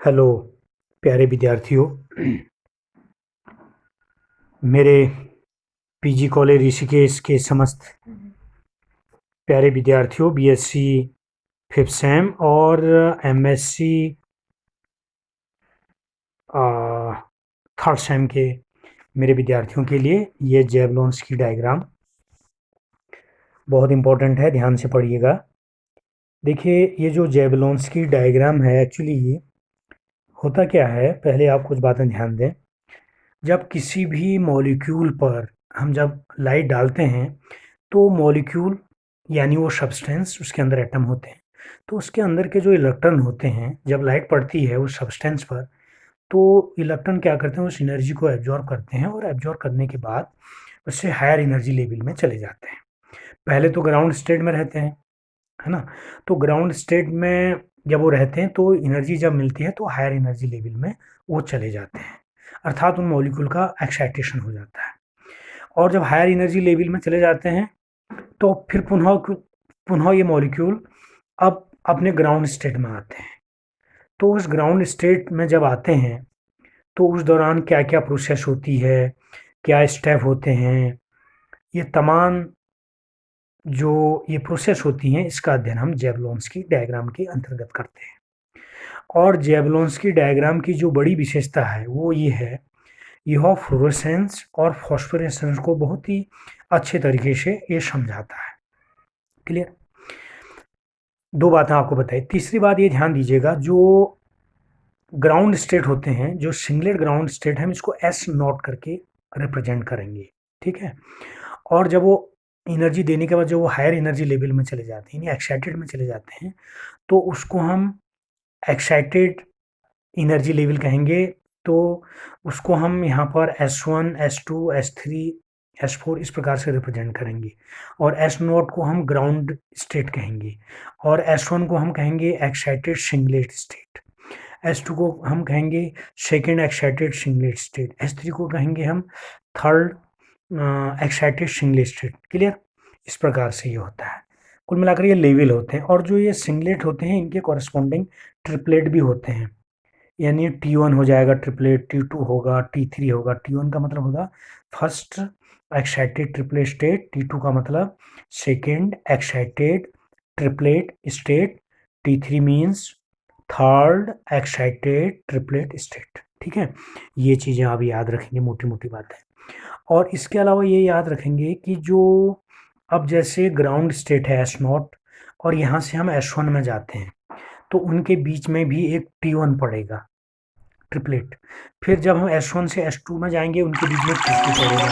Hello प्यारे विद्यार्थियों। मेरे पीजी कॉलेज ऋषिकेश के समस्त प्यारे विद्यार्थियों, बीएससी फिफ्थ सेम और एमएससी थर्ड सेम के मेरे विद्यार्थियों के लिए ये जेवलॉन्स की डायग्राम बहुत इम्पोर्टेंट है, ध्यान से पढ़िएगा। देखिए, ये जो जेवलॉन्स की डायग्राम है, एक्चुअली ये होता क्या है, पहले आप कुछ बातें ध्यान दें। जब किसी भी मॉलिक्यूल पर हम जब लाइट डालते हैं, तो मॉलिक्यूल यानी वो सब्सटेंस, उसके अंदर एटम होते हैं, तो उसके अंदर के जो इलेक्ट्रॉन होते हैं, जब लाइट पड़ती है उस सब्सटेंस पर, तो इलेक्ट्रॉन क्या करते हैं, उस एनर्जी को एब्जॉर्ब करते हैं और एब्जॉर्ब करने के बाद उससे हायर एनर्जी लेवल में चले जाते हैं। पहले तो ग्राउंड स्टेट में रहते हैं, है ना। तो ग्राउंड स्टेट में जब वो रहते हैं तो एनर्जी जब मिलती है तो हायर एनर्जी लेवल में वो चले जाते हैं, अर्थात उन मॉलिक्यूल का एक्साइटेशन हो जाता है। और जब हायर एनर्जी लेवल में चले जाते हैं तो फिर पुनः ये मॉलिक्यूल अब अपने ग्राउंड स्टेट में आते हैं। तो उस ग्राउंड स्टेट में जब आते हैं तो उस दौरान क्या क्या प्रोसेस होती है, क्या स्टेप होते हैं, ये तमाम जो ये प्रोसेस होती हैं, इसका अध्ययन हम जेवलॉन्स की डायग्राम के अंतर्गत करते हैं। और जेवलॉन्स की डायग्राम की जो बड़ी विशेषता है वो ये है, यह फ्लोरेसेंस और फॉस्फोरेसेंस को बहुत ही अच्छे तरीके से ये समझाता है। क्लियर। दो बातें आपको बताई। तीसरी बात ये ध्यान दीजिएगा, जो ग्राउंड स्टेट होते हैं, जो सिंगलेट ग्राउंड स्टेट है, हम इसको एस नॉट करके रिप्रेजेंट करेंगे। ठीक है। और जब वो एनर्जी देने के बाद जब वो हायर एनर्जी लेवल में चले जाते हैं, यानी एक्साइटेड में चले जाते हैं, तो उसको हम एक्साइटेड एनर्जी लेवल कहेंगे। तो उसको हम यहाँ पर S1, S2, S3, S4 इस प्रकार से रिप्रेजेंट करेंगे। और S नोट को हम ग्राउंड स्टेट कहेंगे, और S1 को हम कहेंगे एक्साइटेड सिंगलेट स्टेट, S2 को हम कहेंगे second excited singlet state, S3 को कहेंगे हम third excited singlet state. Clear. इस प्रकार से ये होता है। कुल मिलाकर ये लेवल होते हैं, और जो ये सिंगलेट होते हैं इनके कॉरस्पॉन्डिंग ट्रिपलेट भी होते हैं। यानी T1 हो जाएगा ट्रिपलेट, T2 होगा, T3 होगा। T1 का मतलब होगा first excited triplet state, T2 का मतलब second excited triplet state, T3 means third excited triplet state. ठीक है। ये चीज़ें आप याद रखेंगे, मोटी मोटी बातें। और इसके अलावा ये याद रखेंगे कि जो अब जैसे ग्राउंड स्टेट है S0, और यहाँ से हम S1 में जाते हैं, तो उनके बीच में भी एक T1 पड़ेगा ट्रिपलेट। फिर जब हम S1 से S2 में जाएंगे उनके बीच में T2 पड़ेगा।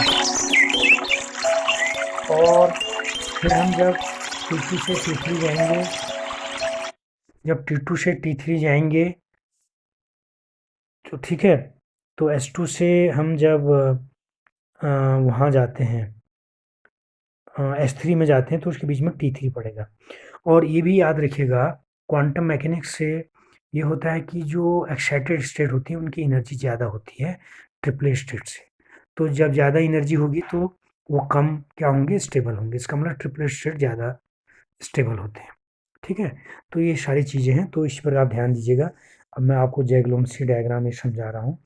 और फिर हम जब T2 से T3 जाएंगे, जब T2 से T3 जाएंगे तो ठीक है, तो S2 से हम जब वहाँ जाते हैं, S3 में जाते हैं, तो उसके बीच में T3 पड़ेगा। और ये भी याद रखिएगा, क्वांटम मैकेनिक्स से ये होता है कि जो एक्साइटेड स्टेट होती है उनकी एनर्जी ज़्यादा होती है ट्रिपलेट स्टेट से। तो जब ज़्यादा एनर्जी होगी तो वो कम क्या होंगे, स्टेबल होंगे। इसका मतलब ट्रिपलेट स्टेट ज़्यादा स्टेबल होते हैं। ठीक है। तो ये सारी चीज़ें हैं, तो इस पर आप ध्यान दीजिएगा। अब मैं आपको जैवलॉन्सी डायग्राम में समझा रहा हूँ।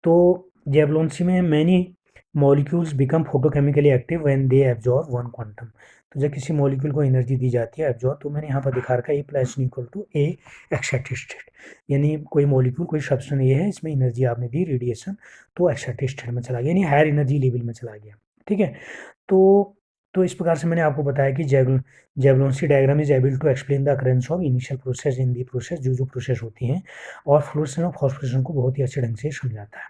तो जैवलॉन्सी में many molecules become photochemically active when they absorb one quantum. तो जब किसी मॉलिक्यूल को एनर्जी दी जाती है एब्जॉर्ब, तो मैंने यहाँ पर दिखा रखा है A plus equal to A excited state. यानी कोई मॉलिक्यूल, कोई सब्सटेंस ये है, इसमें एनर्जी आपने दी रेडिएशन, तो एक्साइटेड स्टेट में चला गया, यानी हायर एनर्जी लेवल में चला गया। ठीक है। तो इस प्रकार से मैंने आपको बताया कि Jablonski diagram is able to explain the occurrence of initial process in the process, जो प्रोसेस होती हैं, और फ्लोरेसेंस और फॉस्फोरेसेंस को बहुत ही अच्छे ढंग से समझाता है।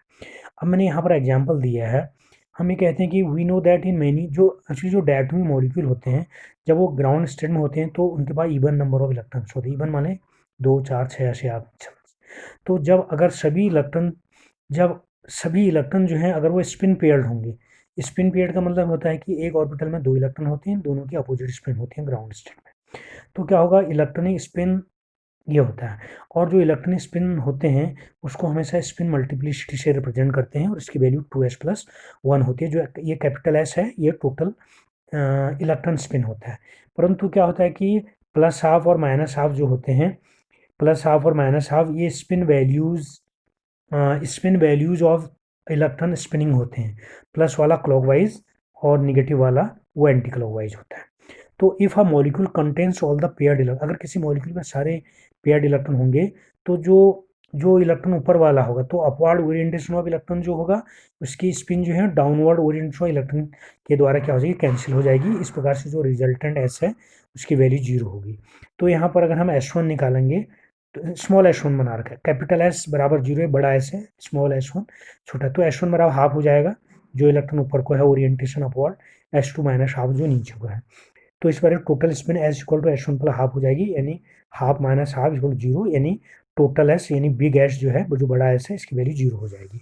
अब मैंने यहाँ पर एग्जाम्पल दिया है। हम ये कहते हैं कि we know that in many, जो एक्चुअली जो डायटोमिक मॉलिक्यूल होते हैं, जब वो ग्राउंड स्टेट में होते हैं तो उनके पास इवन नंबर ऑफ इलेक्ट्रॉन्स होते हैं। इवन माने 2, 4, 6 ऐसे आप। तो जब अगर सभी इलेक्ट्रॉन जो हैं, अगर वो स्पिन पेयर्ड होंगे, स्पिन पेयर्ड का मतलब होता है कि एक ऑर्बिटल में 2 इलेक्ट्रॉन होते हैं, दोनों की अपोजिट स्पिन होती है ग्राउंड स्टेट में। तो क्या होगा, इलेक्ट्रॉनिक स्पिन ये होता है। और जो इलेक्ट्रॉनिक स्पिन होते हैं उसको हमेशा स्पिन मल्टीप्लिसिटी से रिप्रेजेंट करते हैं, और इसकी वैल्यू 2s+1 होती है। जो ये कैपिटल S है, ये टोटल इलेक्ट्रॉन स्पिन होता है। परंतु क्या होता है कि प्लस हाफ और माइनस हाफ जो होते हैं, प्लस हाफ और माइनस हाफ, ये spin values of electron spinning होते हैं। प्लस वाला क्लॉकवाइज और निगेटिव वाला वो एंटी क्लॉकवाइज होता है। तो if a molecule contains all the paired electron, अगर किसी मॉलिक्यूल में सारे पेयर्ड इलेक्ट्रॉन होंगे तो जो जो इलेक्ट्रॉन ऊपर वाला होगा तो अपवर्ड ओरिएंटेशन ऑफ इलेक्ट्रॉन जो होगा उसकी स्पिन जो है डाउनवर्ड ओरिएंटेशन ऑफ इलेक्ट्रॉन के द्वारा क्या हो जाएगी, कैंसिल हो जाएगी। इस प्रकार से जो रिजल्टेंट एस है उसकी वैल्यू जीरो होगी। तो यहाँ पर अगर हम S1 निकालेंगे तो स्मॉल S1 बना रखा है, कैपिटल एस बराबर जीरो है, बड़ा एस है, स्मॉल S1 छोटा, तो S1 बराबर हाफ हो जाएगा जो इलेक्ट्रॉन ऊपर को है orientation upward, S2 minus half जो नीचे को है। तो इस बार total spin S equal to S1 plus half हो जाएगी, यानी half minus half equal to zero, यानी टोटल एस यानी बिग एस जो है वो जो बड़ा एस है इसकी वैल्यू जीरो हो जाएगी।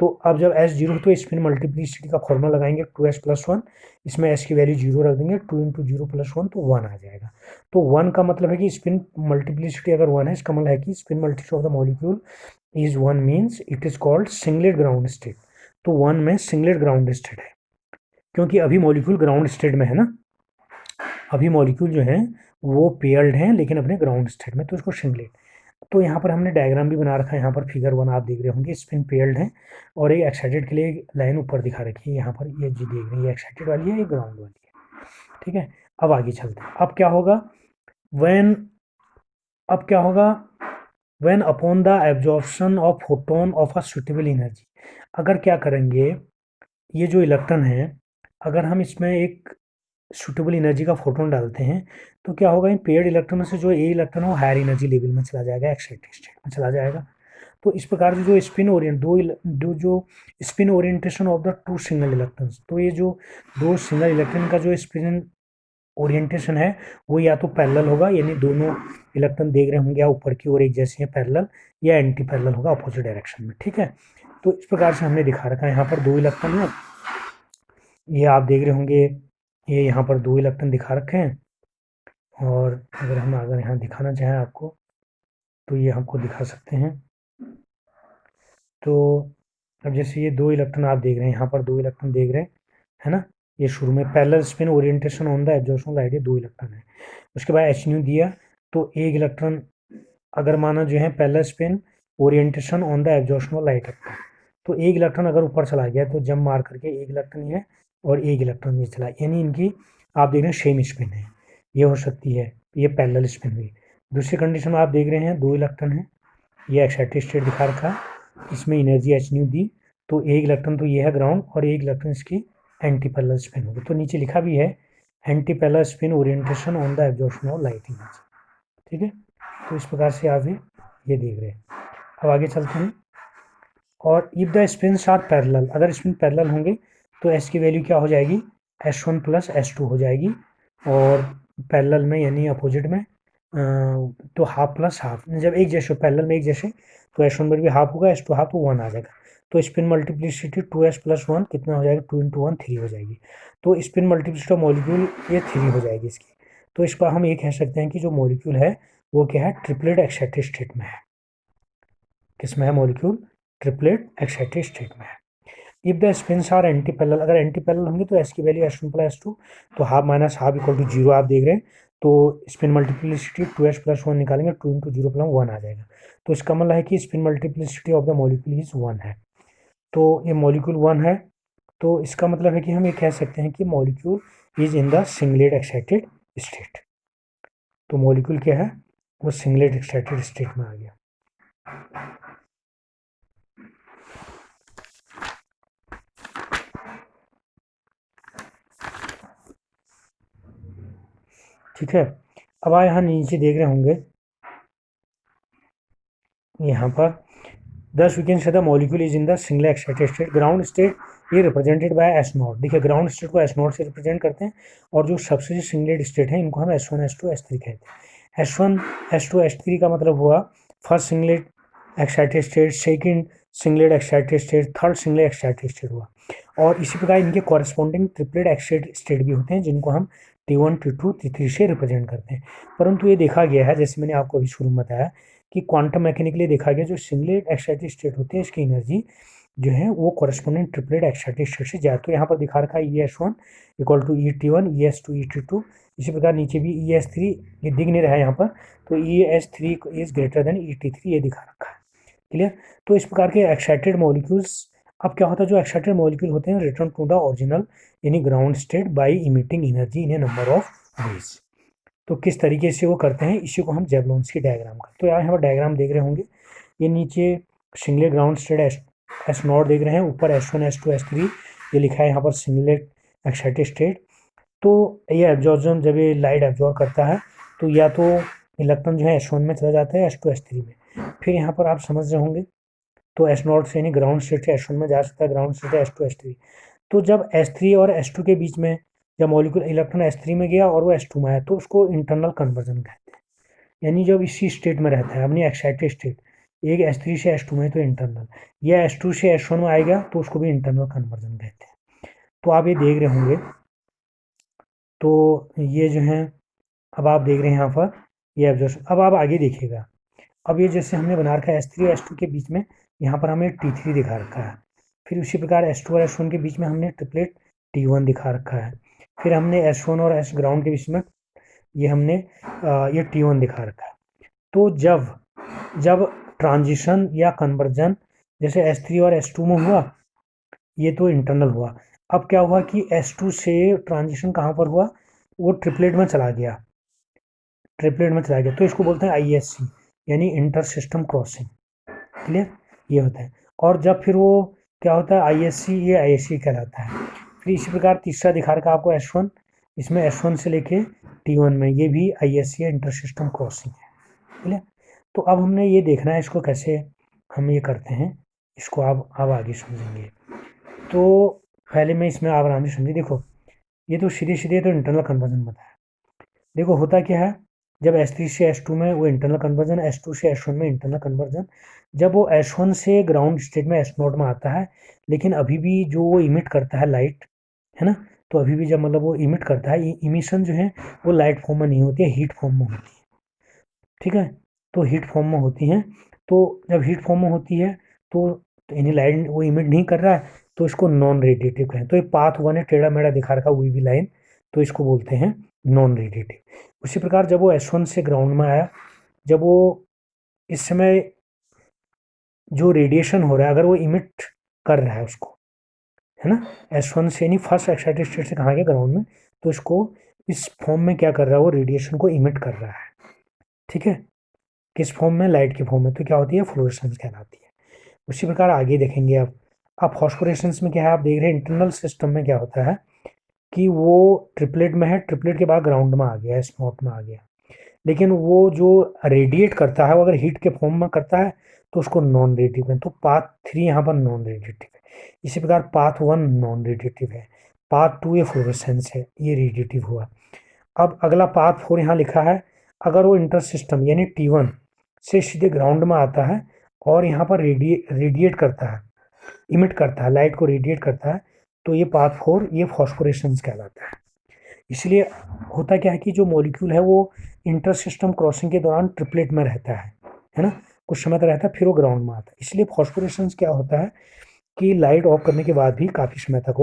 तो अब जब एस जीरो तो स्पिन मल्टीप्लिसिटी का फॉर्मूला लगाएंगे 2s प्लस वन, इसमें एस की वैल्यू जीरो रख देंगे, 2 इंटू जीरो प्लस वन तो 1 आ जाएगा। तो 1 का मतलब है कि स्पिन मल्टीप्लिसिटी अगर 1 है इसका मतलब है कि spin multiplicity of the molecule is 1 means it is called singlet ground state. तो 1 में सिंगलेट ग्राउंड स्टेट है, क्योंकि अभी मॉलिक्यूल ग्राउंड स्टेट में है ना, अभी मॉलिक्यूल जो है वो पेयर्ड हैं लेकिन अपने ग्राउंड स्टेट में, तो इसको सिंगलेट। तो यहाँ पर हमने डायग्राम भी बना रखा है, यहाँ पर फिगर 1 आप देख रहे होंगे, स्पिन पेयर्ड है और एक एक्साइटेड के लिए लाइन ऊपर दिखा रखी है, यहाँ पर ये जी देख रहे हैं, ये एक्साइटेड वाली है, ये ग्राउंड वाली है। ठीक है, अब आगे चलते हैं। अब क्या होगा व्हेन, अब क्या होगा when upon the absorption of photon of a suitable energy, अगर क्या करेंगे ये जो इलेक्ट्रॉन है अगर हम इसमें एक सुटेबल एनर्जी का फोटोन डालते हैं तो क्या होगा, इन पेयर्ड इलेक्ट्रॉन से जो ए इलेक्ट्रॉन है वो हायर एनर्जी लेवल में चला जाएगा, एक्साइटेड स्टेट में चला जाएगा। तो इस प्रकार से जो स्पिन ओरिएंट दो जो spin orientation of the two single electrons, तो ये जो दो सिंगल इलेक्ट्रॉन का जो स्पिन ओरिएंटेशन है वो या तो पैरेलल होगा, यानी दोनों इलेक्ट्रॉन देख रहे होंगे या ऊपर की ओर एक जैसे हैं पैरेलल, या एंटी पैरेलल होगा अपोजिट डायरेक्शन में। ठीक है, तो इस प्रकार से हमने दिखा रखा है, यहाँ पर दो इलेक्ट्रॉन है, ये आप देख रहे होंगे, ये यहाँ पर दो इलेक्ट्रॉन दिखा रखे हैं, और अगर यहाँ दिखाना चाहें आपको तो ये हमको दिखा सकते हैं। तो अब जैसे ये दो इलेक्ट्रॉन आप देख रहे हैं, यहाँ पर दो इलेक्ट्रॉन देख रहे हैं, है ना, ये शुरू में parallel spin orientation on the absorption light, ये दो इलेक्ट्रॉन है। उसके बाद एच न्यू दिया, तो एक इलेक्ट्रॉन अगर माना जो है parallel spin orientation on the absorption light रखता है, तो एक इलेक्ट्रॉन अगर ऊपर चला गया तो जम मार करके एक इलेक्ट्रॉन ये और एक इलेक्ट्रॉन ये चला, यानी इनकी आप देख रहे हैं सेम स्पिन है, ये हो सकती है, ये पैरेलल स्पिन हुई। दूसरी कंडीशन में आप देख रहे हैं दो इलेक्ट्रॉन है, ये एक्साइटेड स्टेट दिखा रखा है, इसमें एनर्जी एच न्यू दी, तो एक इलेक्ट्रॉन तो ये है ग्राउंड और एक इलेक्ट्रॉन इसकी एंटी पैरेलल स्पिन होगी, तो नीचे लिखा भी है anti parallel spin orientation on the absorption of light energy. ठीक है, तो इस प्रकार से आप ये देख रहे हैं। अब आगे चलते हैं, और if the spins are parallel, अगर स्पिन पैरेलल होंगे तो एस की वैल्यू क्या हो जाएगी, S1 प्लस S2 हो जाएगी, और पैरेलल में यानी अपोजिट में तो हाफ प्लस हाफ, जब एक जैसे पैरेलल में एक जैसे तो S1 पर भी हाफ होगा, S2 हाफ तो 1 आ जाएगा। तो स्पिन मल्टीप्लिसिटी 2s प्लस 1 कितना हो जाएगा, 2 इंटू 1 3 हो जाएगी। तो स्पिन मल्टीप्लिसिटी ऑफ मॉलिक्यूल ये 3 हो जाएगी इसकी। तो इस पर हम ये कह सकते हैं कि जो मॉलिक्यूल है वो क्या है, ट्रिपलेट एक्साइटेड स्टेट में है। किस में है मॉलिक्यूल, ट्रिपलेट एक्साइटेड स्टेट में है। If the spins are anti parallel, अगर एंटी पैरेलल होंगे तो एस की वैल्यू S1 प्लस S2, तो half minus half equal to zero आप देख रहे हैं, तो स्पिन मल्टीप्लिसिटी 2s प्लस 1 निकालेंगे, 2 इंटू जीरो प्लस 1 आ जाएगा। तो इसका मतलब है कि spin multiplicity of the molecule is 1 है, तो ये मॉलिक्यूल 1 है, तो इसका मतलब है कि हम ये कह सकते हैं कि molecule is in the singlet excited state. तो मॉलिक्यूल क्या है, वो सिंगलेट एक्साइटेड स्टेट में आ गया। ठीक है, अब आप यहाँ नीचे देख रहे होंगे, यहाँ पर thus we can say the molecule is in the single excited state, ground state ये रिप्रेजेंटेड बाय S0। देखिए ग्राउंड स्टेट को S0 से रिप्रेजेंट करते हैं, और जो सबसे सिंगलेट स्टेट है इनको हम S1 S2 S3 कहते हैं। S1 S2 S3 का मतलब हुआ first singlet excited state, second singlet excited state, third singlet excited state हुआ, और इसी प्रकार इनके कॉरेस्पॉन्डिंग ट्रिपलेट एक्साइटेड स्टेट भी होते हैं जिनको हम T1 T2 T3 से रिप्रेजेंट करते हैं। परंतु ये देखा गया है, जैसे मैंने आपको अभी शुरू में बताया कि क्वांटम मैकेनिकली देखा गया जो सिंगलेट एक्साइटेड स्टेट होते हैं इसकी एनर्जी जो है वो कॉरेस्पॉन्डिंग ट्रिपलेट एक्साइटेड स्टेट से ज़्यादा। तो यहाँ पर दिखा रखा है ES1 equal to ET1 ES2 ET2 इसी प्रकार नीचे भी ES3 ये दिख नहीं रहा है यहाँ पर, तो ES3 is greater than ET3 ये दिखा रखा है। क्लियर। तो इस प्रकार के एक्साइटेड मॉलिक्यूल्स, अब क्या होता है, जो एक्साइटेड मॉलिक्यूल होते हैं रिटर्न टू द ओरिजिनल यानी ground state by emitting energy in A number of ways. तो किस तरीके से वो करते हैं, इसी को हम जेवलॉन्स्की डायग्राम का, तो यहाँ पर डायग्राम देख रहे होंगे। ये नीचे singlet ground state S not देख रहे हैं, ऊपर S1 S2 S3 ये लिखा है यहाँ पर सिंगलेट एक्साइटेड स्टेट। तो ये एब्जॉर्जन, जब ये लाइट एब्जॉर्ब करता है तो या तो इलेक्ट्रॉन जो है S1 में चला जाता है S2 S3 में, फिर यहाँ पर आप समझ रहे होंगे, तो S नॉट से यानी ग्राउंड स्टेट से S1 में जा सकता है, ग्राउंड स्टेट है S2 S3। तो जब S3 और S2 के बीच में जब मॉलिक्यूल इलेक्ट्रॉन S3 में गया और वो S2 में आया तो उसको इंटरनल कन्वर्जन कहते हैं। यानी जब इसी स्टेट में रहता है अपनी एक्साइटेड स्टेट, एक S3 से S2 में तो इंटरनल, या S2 से S1 में आएगा तो उसको भी इंटरनल कन्वर्जन कहते हैं। तो आप ये देख रहे होंगे, तो ये जो है, अब आप देख रहे हैं यहाँ पर ये एब्जॉर्प्शन। अब आप आगे देखिएगा, अब ये जैसे हमने बना रखा है S3 और S2 के बीच में यहाँ पर हमें T3 दिखा रखा है, फिर उसी प्रकार S2 और S1 के बीच में हमने ट्रिपलेट T1 दिखा रखा है, फिर हमने S1 और S ग्राउंड के बीच में ये हमने ये T1 दिखा रखा है। तो जब जब ट्रांजिशन या कन्वर्जन जैसे S3 और S2 में हुआ, ये तो इंटरनल हुआ। अब क्या हुआ कि S2 से ट्रांजिशन कहाँ पर हुआ, वो ट्रिपलेट में चला गया, ट्रिपलेट में चला गया, तो इसको बोलते हैं ISC यानी इंटर सिस्टम क्रॉसिंग। क्लियर, ये होता है। और जब फिर वो क्या होता है ISC, ये ISC कहलाता है। फिर इसी प्रकार तीसरा दिखा रखा आपको S1, इसमें S1 से लेके T1 में ये भी ISC है, इंटर सिस्टम क्रॉसिंग है। क्लियर। तो अब हमने ये देखना है इसको कैसे हम ये करते हैं, इसको आप आगे समझेंगे। तो पहले मैं इसमें आप आराम से समझिए। देखो ये तो सीधे सीधे तो इंटरनल कन्वर्जन बताया। देखो होता क्या है, जब S3 से S2 में वो इंटरनल कन्वर्जन, S2 से S1 में इंटरनल कन्वर्जन, जब वो S1 से ग्राउंड स्टेट में S नोट में आता है, लेकिन अभी भी जो वो इमिट करता है लाइट, है ना, तो अभी भी जब मतलब वो इमिट करता है, इमिशन जो है वो लाइट फॉर्म में नहीं होती है, हीट फॉर्म में होती है। ठीक है, तो हीट फॉर्म में होती हैं। तो जब हीट फॉर्म में होती है तो यानी लाइट वो इमिट नहीं कर रहा है, तो इसको नॉन रेडिएटिव कहें। तो ये पाथ 1 है, टेढ़ा मेढ़ा दिखा रखा हुई भी लाइन, तो इसको बोलते हैं नॉन रेडिएटिव। उसी प्रकार जब वो S1 से ग्राउंड में आया, जब वो इस समय जो रेडिएशन हो रहा है अगर वो इमिट कर रहा है उसको, है ना, S1 से यानी फर्स्ट एक्साइटेड स्टेट से कहाँ गया ग्राउंड में, तो इसको इस फॉर्म में क्या कर रहा है, वो रेडिएशन को इमिट कर रहा है। ठीक है, किस फॉर्म में, लाइट के फॉर्म में, तो क्या होती है फ्लोरेसेंस कहलाती है। उसी प्रकार आगे देखेंगे अब फॉस्फोरेसेंस में क्या है, आप देख रहे हैं इंटरनल सिस्टम में क्या होता है कि वो ट्रिपलेट में है, ट्रिपलेट के बाद ग्राउंड में आ गया, S नॉट में आ गया, लेकिन वो जो रेडिएट करता है वो अगर हीट के फॉर्म में करता है तो उसको नॉन रेडिएटिव है। तो पाथ 3 यहाँ पर नॉन रेडिएटिव है। इसी प्रकार पाथ 1 नॉन रेडिएटिव है, पाथ 2 ये फ्लोरेसेंस है, ये रेडिएटिव हुआ। अब अगला पाथ 4 यहाँ लिखा है, अगर वो इंटर सिस्टम यानी T1 से सीधे ग्राउंड में आता है और यहाँ पर रेडिएट करता है, इमिट करता है, लाइट को रेडिएट करता है, तो ये पाथ 4 ये फॉस्फोरेसेंस कहलाता है। इसलिए होता क्या है कि जो मॉलिक्यूल है वो इंटर सिस्टम क्रॉसिंग के दौरान ट्रिपलेट में रहता है ना, कुछ समय तक रहता है, फिर वो ग्राउंड में आता है। इसलिए फॉस्फोरेसेंस क्या होता है कि लाइट ऑफ करने के बाद भी काफ़ी समय तक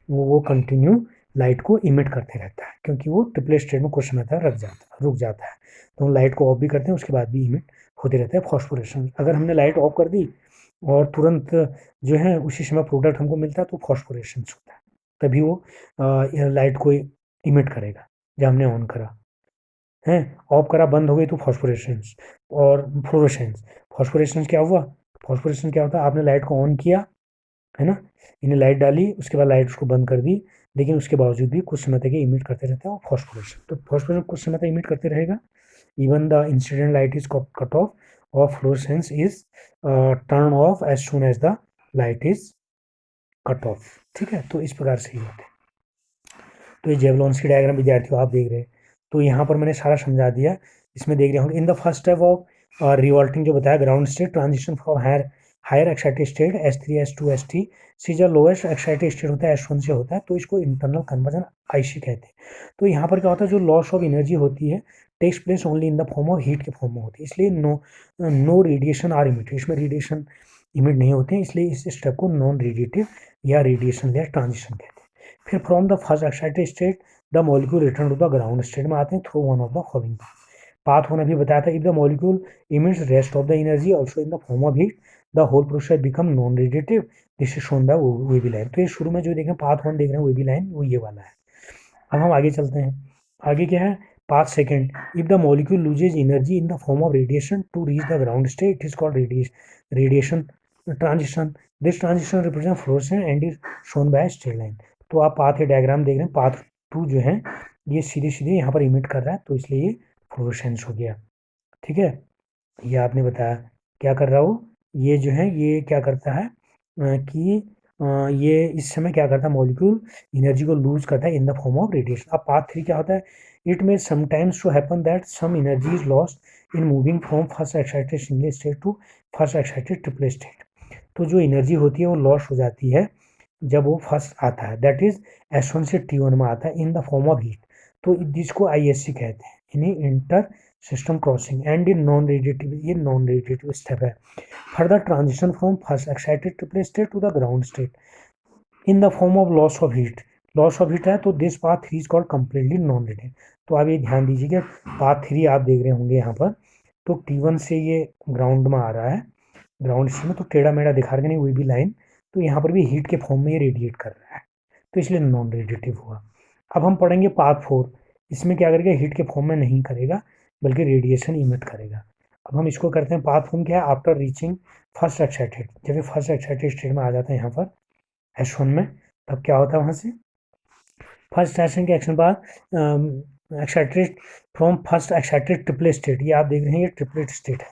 वो कंटिन्यू लाइट को इमिट करते रहता है, क्योंकि वो ट्रिपलेट स्टेट में कुछ समय तक रुक जाता है। तो हम लाइट को ऑफ भी करते हैं, उसके बाद भी इमिट होते रहता है फॉस्फोरेशन। अगर हमने लाइट ऑफ कर दी और तुरंत जो है उसी समय प्रोडक्ट हमको मिलता है तो फॉस्फोरेशन होता है, तभी वो लाइट को इमिट करेगा। जब हमने ऑन करा है, ऑफ करा, बंद हो गई, तो फॉस्फोरेशंस और फ्लोरोसेंस। फॉस्फोरेशंस क्या हुआ, फॉस्फोरेशन क्या होता है, आपने लाइट को ऑन किया, है ना, इन्हें लाइट डाली, उसके बाद लाइट उसको बंद कर दी, लेकिन उसके बावजूद भी कुछ समय तक ये इमिट करते रहता है फॉस्फोरेशन। तो फॉस्फोरेशन कुछ समय तक इमिट करते रहेगा, even the incident light is cut off और fluorescence is turn off as soon as the light is cut off. ठीक है, तो इस प्रकार से ही होते हैं। तो ये जेवलॉन्स्की डायग्राम विद्यार्थियों आप देख रहे हैं, तो यहाँ पर मैंने सारा समझा दिया। इसमें देख रहे होंगे in the first step of revolting जो बताया, ground state transition from higher excited state S3 S2 ST सी जो लोएस्ट एक्साइटेड स्टेट होता है S1 से होता है, तो इसको इंटरनल कन्वर्जन IC कहते हैं। तो यहाँ पर क्या होता है, जो लॉस ऑफ एनर्जी होती है takes place only in the form of heat के फॉर्म में होती है, इसलिए नो रेडिएशन आर इमिटेड, इसमें रेडिएशन इमिट नहीं होते हैं, इसलिए इस स्टेप को नॉन रेडिएटिव या रेडिएशन लेस ट्रांजिशन कहते हैं। फिर from the first excited state the molecule return to the ground state में आते हैं through one of the following path होना भी बताया था। If the molecule emits rest of the energy also in the form of heat the whole process become non radiative, this is shown by wavy line. तो ये शुरू में जो देखें पाथ वन देख रहे हैं वेवी लाइन, वो ये वाला है। अब हम आगे चलते हैं। आगे क्या है, path second, if the molecule loses energy in the form of radiation to reach the ground state it is called radiation transition, this transition represent fluorescence and is shown by straight line. तो आप path ए diagram देख रहे हैं, path to जो है ये सीधे सीधे यहाँ पर इमिट कर रहा है, तो इसलिए ये फ्लोरेसेंस हो गया। ठीक है, ये आपने बताया क्या कर रहा हो, ये जो है ये क्या करता है कि ये इस समय क्या करता है, मॉलिक्यूल एनर्जी को लूज करता है in the form of radiation. अब पार्ट थ्री क्या होता है, it may sometimes to happen that some energy is lost in moving from first excited single state to first excited triple state. तो जो energy होती है वो लॉस हो जाती है जब वो फर्स्ट आता है, दैट इज S1 से T1 में आता है in the form of heat. तो जिसको ISC कहते हैं, यानी inter system crossing and in non radiative, ये नॉन रेडिएटिव स्टेप है। Further transition from first excited triple state to the ground state in the form of loss of heat. Loss of heat है तो this path three is called completely non radiative. तो आप ये ध्यान दीजिए कि path three आप देख रहे होंगे यहाँ पर, तो T1 से ये ग्राउंड में आ रहा है, ग्राउंड में तो टेढ़ा मेढ़ा दिखा रहे नहीं, वही भी लाइन, तो यहाँ पर भी हीट के फॉर्म में ये रेडिएट कर रहा है, तो इसलिए नॉन रेडिएटिव हुआ। अब हम पढ़ेंगे पाथ फोर, इसमें क्या करेगा, हीट के फॉर्म में नहीं करेगा बल्कि रेडिएशन इमिट करेगा। अब हम इसको करते हैं, पाथ फॉर्म क्या है, आफ्टर रीचिंग फर्स्ट एक्साइटेड, जब ये फर्स्ट एक्साइटेड स्टेट में आ जाता है यहाँ पर S1 में, तब क्या होता है वहाँ से फर्स्ट एक्शन के एक्शन बाद excited from first excited triple state, ये आप देख रहे हैं ये ट्रिपलेट स्टेट है,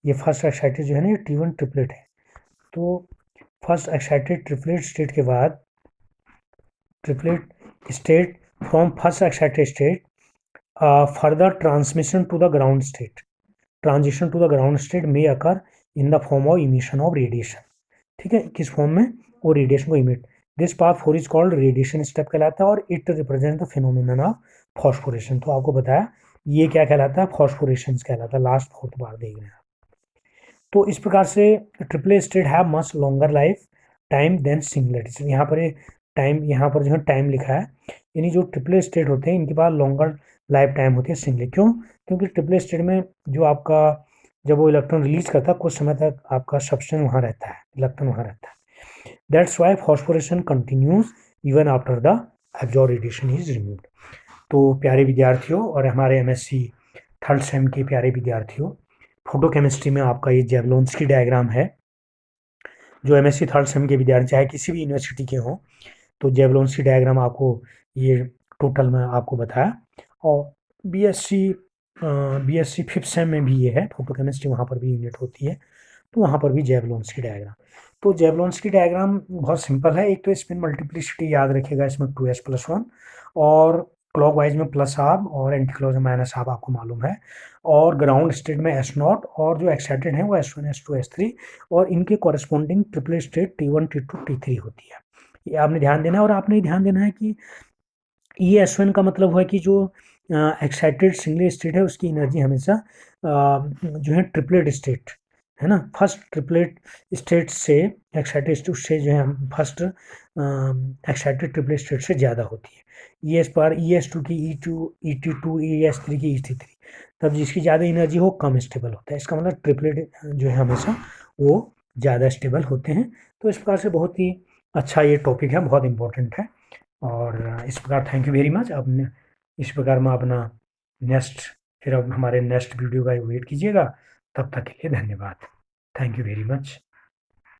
ये फर्स्ट एक्साइटेड जो है ना ये T1 ट्रिपलेट है। तो फर्स्ट एक्साइटेड ट्रिपलेट स्टेट के बाद triplet state from first excited state further transmission to the ground state, transition to the ground state में occur in the form of emission of radiation. ठीक है, किस form में, वो रेडिएशन को emit. This path four is called radiation step कहलाता है और it represent the phenomenon of phosphorescence. तो आपको बताया ये क्या कहलाता है, फॉस्फोरेशन कहलाता है, लास्ट फोर्थ बार देख रहे हैं। तो इस प्रकार से triple state have much longer life time than singlet. यहाँ पर टाइम, यहाँ पर जो है टाइम लिखा है, यानी जो ट्रिपल स्टेट होते हैं इनके पास लॉन्गर लाइफ टाइम होती है सिंगलेट। क्यों, क्योंकि ट्रिपल स्टेट में जो आपका जब वो इलेक्ट्रॉन रिलीज करता है कुछ समय तक आपका सब्सटेंस वहाँ रहता है, इलेक्ट्रॉन वहाँ रहता है। That's why phosphorescence continues even after the absorb radiation is removed. तो प्यारे विद्यार्थियों और हमारे MSc थर्ड सेम के प्यारे विद्यार्थियों, फोटोकेमिस्ट्री में आपका ये जेवलॉन्स्की डायग्राम है। जो MSc थर्ड सेम के विद्यार्थी चाहे किसी भी यूनिवर्सिटी के हों, तो जेवलॉन्स्की डायग्राम आपको ये टोटल में आपको बताया। और BSc फिफ्थ सेम में भी ये है फोटोकेमिस्ट्री, वहाँ पर भी यूनिट होती है, तो वहाँ पर भी जेवलॉन्स्की डायग्राम। तो जेवलॉन्स्की डायग्राम बहुत सिंपल है, एक तो स्पिन मल्टीप्लिसिटी याद रखिएगा, इसमें 2s+1 और क्लॉकवाइज में प्लस हाफ और एंटी क्लॉक में माइनस हाफ आपको मालूम है, और ग्राउंड स्टेट में S0 और जो एक्साइटेड है वो S1 S2 S3 और इनके corresponding triple state T1 T2 T3 होती है। ये आपने ध्यान देना है। और आपने ध्यान देना है कि ये S1 का मतलब है कि जो एक्साइटेड सिंगल स्टेट है उसकी एनर्जी हमेशा जो है ट्रिपलेट स्टेट है ना, फर्स्ट ट्रिपलेट स्टेट से एक्साइटेड स्टेट से जो है फर्स्ट एक्साइटेड ट्रिपलेट स्टेट से ज़्यादा होती है। ES पर ES2 की E2 ET2 ES3 की ET3, तब जिसकी ज़्यादा एनर्जी हो कम स्टेबल होता है। इसका मतलब ट्रिपलेट जो है हमेशा वो ज़्यादा स्टेबल होते हैं। तो इस प्रकार से बहुत ही अच्छा ये टॉपिक है, बहुत इंपॉर्टेंट है। और इस प्रकार थैंक यू वेरी मच। अब इस प्रकार में अपना नेक्स्ट, फिर अब हमारे नेक्स्ट वीडियो का वेट कीजिएगा। तब तक के लिए धन्यवाद, थैंक यू वेरी मच।